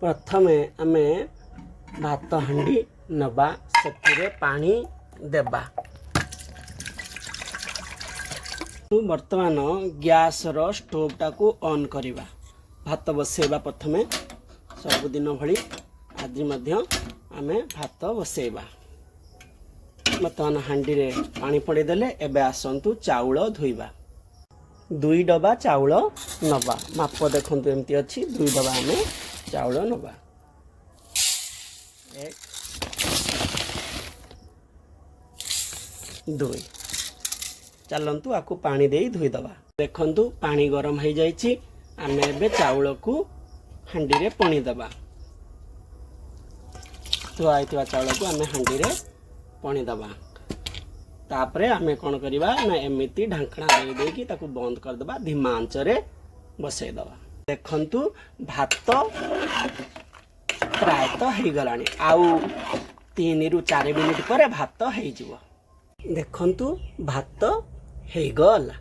प्रथमे आमे भात हांडी नबा से पानी देबा। वर्तमान गैस रो स्टोव टाकू ऑन करिबा। भात बसेबा प्रथमे सबुदिन भली आज मध्य आमे भात बसेबा। वर्तमान हांडी रे पानी पड़े देले एबे आसंतु चाउल धोइबा। 2 डबा चाउल नबा। माप देखंतु एमती अछि 2 डबा आमे चाउल नबा। 1 2 चलंतु आकु पानी देई धोई दबा। देखंतु पानी गरम हो जाइछि। आमे एबे चाउल को हांडी रे पानी दबा। तो आइतवा चाउल को आमे हांडी रे पानी दबा। तापरे आमे कोन करिबा ना एमिति ढांकणा दे दे कि ताकू बंद कर दबा। धीमा आंच रे बसै दबा। देखंतु भात प्राय तो हे गलानी। आउ 3 रु 4 मिनिट पर भात हे जिवो। देखंतु भात हे गला।